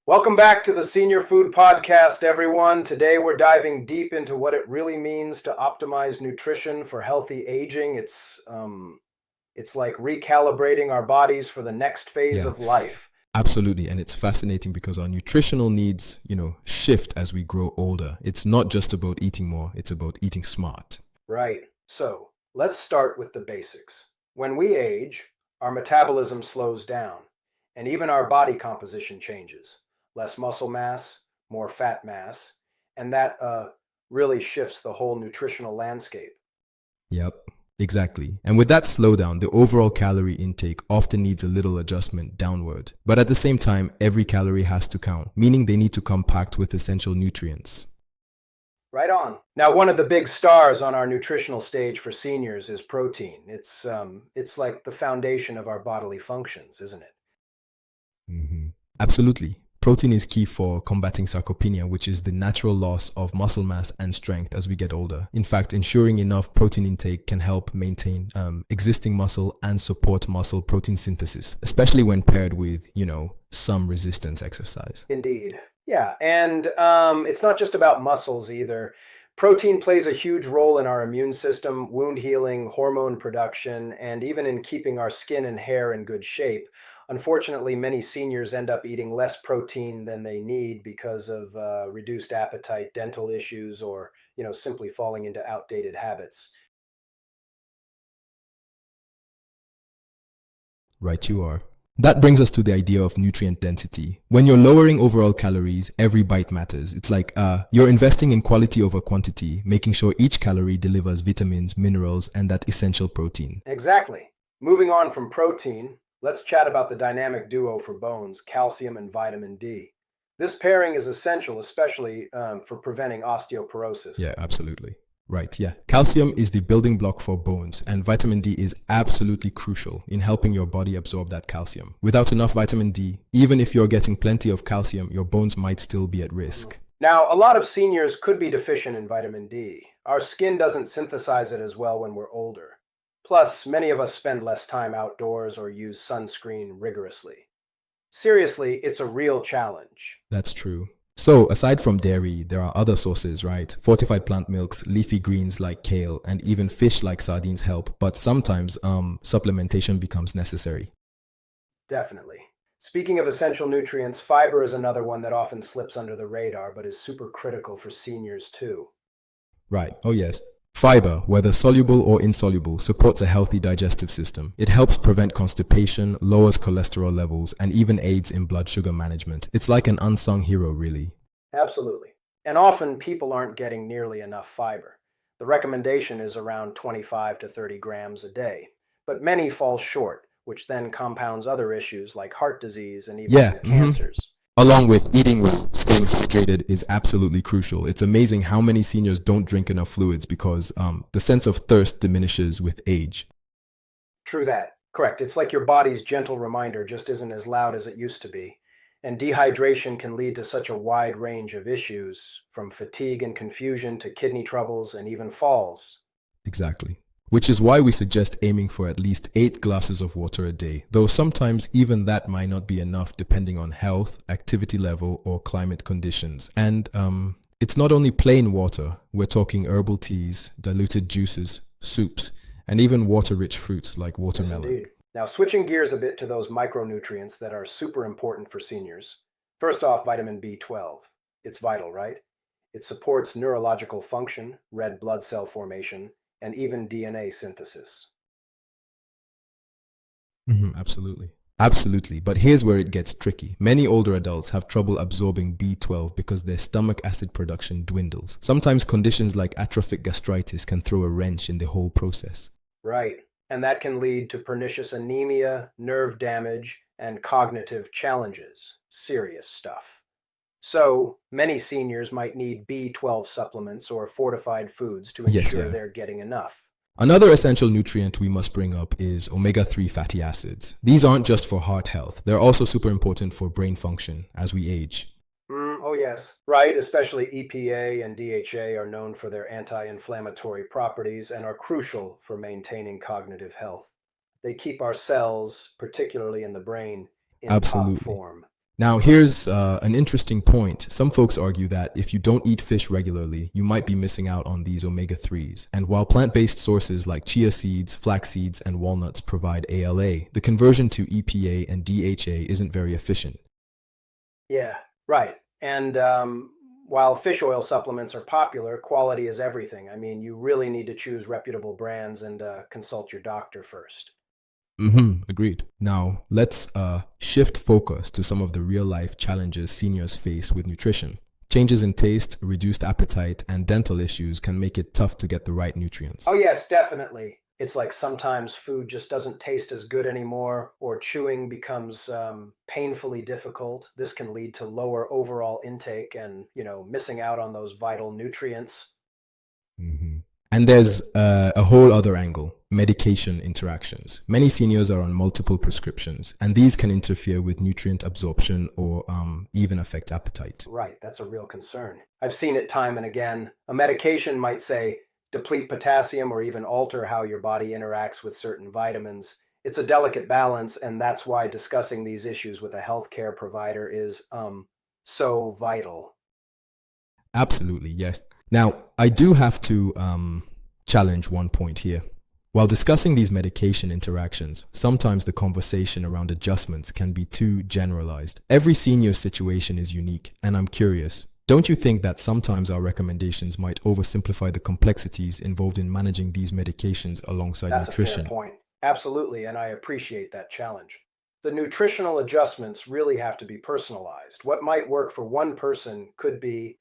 Welcome back to the Senior Food Podcast, everyone. Today we're diving deep into what it really means to optimize nutrition for healthy aging. It's like recalibrating our bodies for the next phase Yeah, of life. absolutely. And it's fascinating because our nutritional needs, shift as we grow older. It's not just about eating more, it's about eating smart. Right. So let's start with the basics. When we age, our metabolism slows down, and even our body composition changes. Less muscle mass, more fat mass, and that really shifts the whole nutritional landscape. Yep, exactly. And with that slowdown, the overall calorie intake often needs a little adjustment downward. But at the same time, every calorie has to count, meaning they need to come packed with essential nutrients. Right on. Now, one of the big stars on our nutritional stage for seniors is protein. It's like the foundation of our bodily functions, isn't it? hmm Absolutely. Protein is key for combating sarcopenia, which is the natural loss of muscle mass and strength as we get older. In fact, ensuring enough protein intake can help maintain existing muscle and support muscle protein synthesis, especially when paired with, some resistance exercise. Indeed. Yeah, and it's not just about muscles either. Protein plays a huge role in our immune system, wound healing, hormone production, and even in keeping our skin and hair in good shape. Unfortunately, many seniors end up eating less protein than they need because of reduced appetite, dental issues, or simply falling into outdated habits. Right, you are. That brings us to the idea of nutrient density. When you're lowering overall calories, every bite matters. It's like you're investing in quality over quantity, making sure each calorie delivers vitamins, minerals, and that essential protein. Exactly. Moving on from protein, let's chat about the dynamic duo for bones, calcium and vitamin D. This pairing is essential, especially for preventing osteoporosis. Yeah, absolutely. Right, yeah. Calcium is the building block for bones, and vitamin D is absolutely crucial in helping your body absorb that calcium. Without enough vitamin D, even if you're getting plenty of calcium, your bones might still be at risk. Now, a lot of seniors could be deficient in vitamin D. Our skin doesn't synthesize it as well when we're older. Plus, many of us spend less time outdoors or use sunscreen rigorously. Seriously, it's a real challenge. That's true. So, aside from dairy, there are other sources, right? Fortified plant milks, leafy greens like kale, and even fish like sardines help, but sometimes supplementation becomes necessary. Definitely. Speaking of essential nutrients, fiber is another one that often slips under the radar but is super critical for seniors too. Right. Oh, yes. Fiber, whether soluble or insoluble, supports a healthy digestive system. It helps prevent constipation, lowers cholesterol levels, and even aids in blood sugar management. It's like an unsung hero, really. Absolutely. And often people aren't getting nearly enough fiber. The recommendation is around 25 to 30 grams a day, but many fall short, which then compounds other issues like heart disease and even Yeah. some cancers. Along with eating well, staying hydrated is absolutely crucial. It's amazing how many seniors don't drink enough fluids because the sense of thirst diminishes with age. True that. Correct. It's like your body's gentle reminder just isn't as loud as it used to be. And dehydration can lead to such a wide range of issues, from fatigue and confusion to kidney troubles and even falls. Exactly. Which is why we suggest aiming for at least 8 glasses of water a day, though sometimes even that might not be enough depending on health, activity level, or climate conditions. And it's not only plain water, we're talking herbal teas, diluted juices, soups, and even water-rich fruits like Yes, watermelon. indeed. Now, switching gears a bit to those micronutrients that are super important for seniors. First off, vitamin B12. It's vital, right? It supports neurological function, red blood cell formation, and even DNA synthesis. Absolutely. Absolutely. But here's where it gets tricky. Many older adults have trouble absorbing B12 because their stomach acid production dwindles. Sometimes conditions like atrophic gastritis can throw a wrench in the whole process. Right. And that can lead to pernicious anemia, nerve damage, and cognitive challenges. Serious stuff. So, many seniors might need B12 supplements or fortified foods to Yes, ensure yeah. they're getting enough. Another essential nutrient we must bring up is omega-3 fatty acids. These aren't just for heart health, they're also super important for brain function as we age. Oh, yes. Right, especially EPA and DHA are known for their anti inflammatory properties and are crucial for maintaining cognitive health. They keep our cells, particularly in the brain, in top Absolutely. form. Now, here's an interesting point. Some folks argue that if you don't eat fish regularly, you might be missing out on these omega 3s. And while plant based sources like chia seeds, flax seeds, and walnuts provide ALA, the conversion to EPA and DHA isn't very efficient. Yeah, right. And while fish oil supplements are popular, quality is everything. I mean, you really need to choose reputable brands and consult your doctor first. Agreed. Now, let's shift focus to some of the real life challenges seniors face with nutrition. Changes in taste, reduced appetite, and dental issues can make it tough to get the right nutrients. Oh, yes, definitely. It's like sometimes food just doesn't taste as good anymore, or chewing becomes painfully difficult. This can lead to lower overall intake and, missing out on those vital nutrients. hmm And there's a whole other angle, medication interactions. Many seniors are on multiple prescriptions, and these can interfere with nutrient absorption or even affect appetite. Right, that's a real concern. I've seen it time and again. A medication might say deplete potassium or even alter how your body interacts with certain vitamins. It's a delicate balance, and that's why discussing these issues with a healthcare provider is so vital. Absolutely, yes. Now, I do have to challenge one point here. While discussing these medication interactions, sometimes the conversation around adjustments can be too generalized. Every senior situation is unique, and I'm curious, don't you think that sometimes our recommendations might oversimplify the complexities involved in managing these medications alongside That's a fair nutrition? point. Absolutely, and I appreciate that challenge. The nutritional adjustments really have to be personalized. What might work for one person could be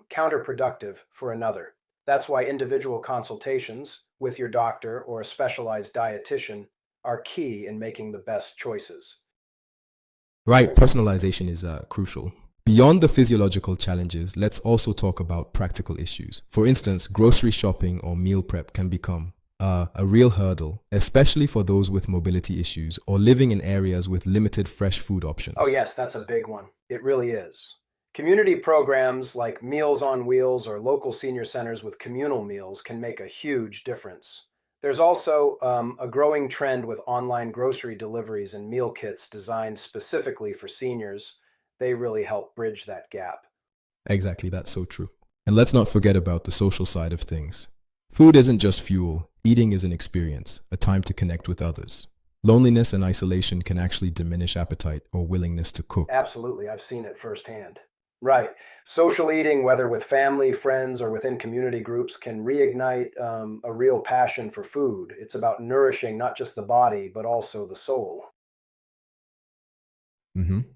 counterproductive for another. That's why individual consultations with your doctor or a specialized dietitian are key in making the best choices. Right, personalization is crucial. Beyond the physiological challenges, let's also talk about practical issues. For instance, grocery shopping or meal prep can become a real hurdle, especially for those with mobility issues or living in areas with limited fresh food Oh, options. yes, that's a big one. It really is. Community programs like Meals on Wheels or local senior centers with communal meals can make a huge difference. There's also a growing trend with online grocery deliveries and meal kits designed specifically for seniors. They really help bridge that gap. Exactly, that's so true. And let's not forget about the social side of things. Food isn't just fuel, eating is an experience, a time to connect with others. Loneliness and isolation can actually diminish appetite or willingness to cook. Absolutely, I've seen it firsthand. Right. Social eating, whether with family, friends, or within community groups, can reignite a real passion for food. It's about nourishing not just the body, but also the soul.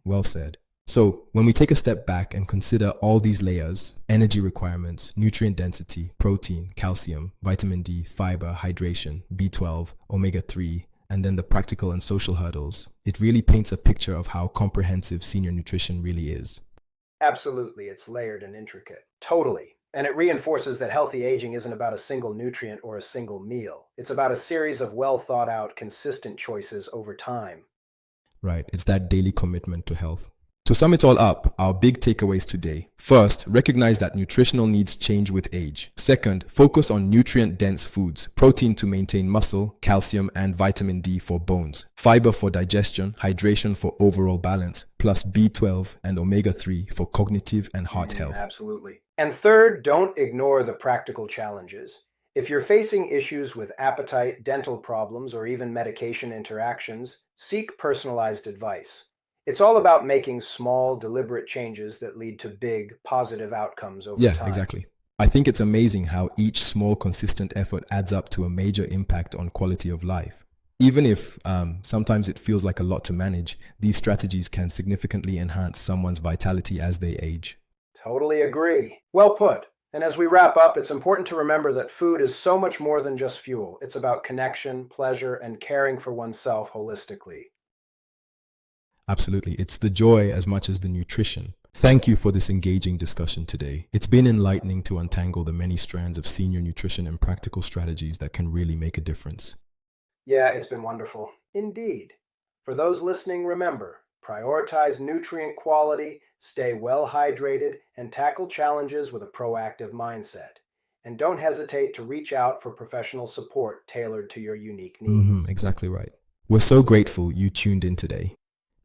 Well said. So, when we take a step back and consider all these layers, energy requirements, nutrient density, protein, calcium, vitamin D, fiber, hydration, B12, omega 3, and then the practical and social hurdles, it really paints a picture of how comprehensive senior nutrition really is. Absolutely, it's layered and intricate. Totally. And it reinforces that healthy aging isn't about a single nutrient or a single meal. It's about a series of well thought out, consistent choices over time. Right, it's that daily commitment to health. To sum it all up, our big takeaways today. First, recognize that nutritional needs change with age. Second, focus on nutrient-dense foods, protein to maintain muscle, calcium and vitamin D for bones, fiber for digestion, hydration for overall balance, plus B12 and omega 3 for cognitive and heart health. Absolutely. And third, don't ignore the practical challenges. If you're facing issues with appetite, dental problems, or even medication interactions, seek personalized advice. It's all about making small, deliberate changes that lead to big, positive outcomes over Yeah, time. exactly. I think it's amazing how each small, consistent effort adds up to a major impact on quality of life. Even if sometimes it feels like a lot to manage, these strategies can significantly enhance someone's vitality as they age. Totally agree. Well put. And as we wrap up, it's important to remember that food is so much more than just fuel. It's about connection, pleasure, and caring for oneself holistically. Absolutely. It's the joy as much as the nutrition. Thank you for this engaging discussion today. It's been enlightening to untangle the many strands of senior nutrition and practical strategies that can really make a difference. Yeah, it's been wonderful. Indeed. For those listening, remember, prioritize nutrient quality, stay well hydrated, and tackle challenges with a proactive mindset. And don't hesitate to reach out for professional support tailored to your unique needs. Exactly right. We're so grateful you tuned in today.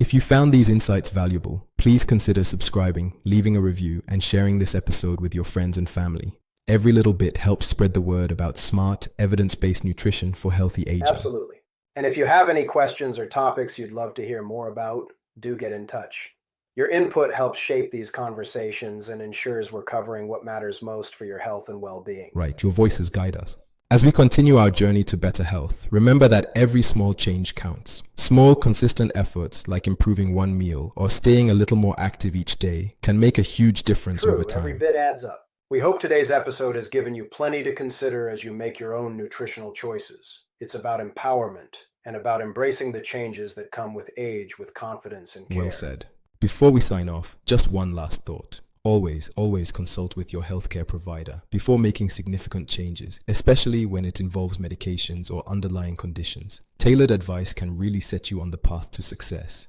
If you found these insights valuable, please consider subscribing, leaving a review, and sharing this episode with your friends and family. Every little bit helps spread the word about smart, evidence-based nutrition for healthy aging. Absolutely. And if you have any questions or topics you'd love to hear more about, do get in touch. Your input helps shape these conversations and ensures we're covering what matters most for your health and well-being. Right, your voices guide us. As we continue our journey to better health, remember that every small change counts. Small, consistent efforts like improving one meal or staying a little more active each day can make a huge difference over time. Every bit adds up. We hope today's episode has given you plenty to consider as you make your own nutritional choices. It's about empowerment and about embracing the changes that come with age with confidence and care. Well said. Before we sign off, just one last thought. Always consult with your healthcare provider before making significant changes, especially when it involves medications or underlying conditions. Tailored advice can really set you on the path to success.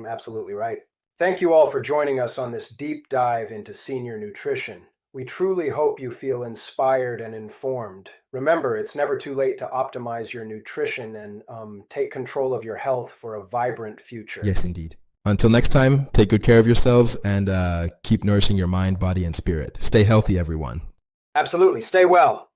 Absolutely right. Thank you all for joining us on this deep dive into senior nutrition. We truly hope you feel inspired and informed. Remember, it's never too late to optimize your nutrition and take control of your health for a vibrant future. Yes, indeed. Until next time, take good care of yourselves and keep nourishing your mind, body, and spirit. Stay healthy, everyone. Absolutely. Stay well.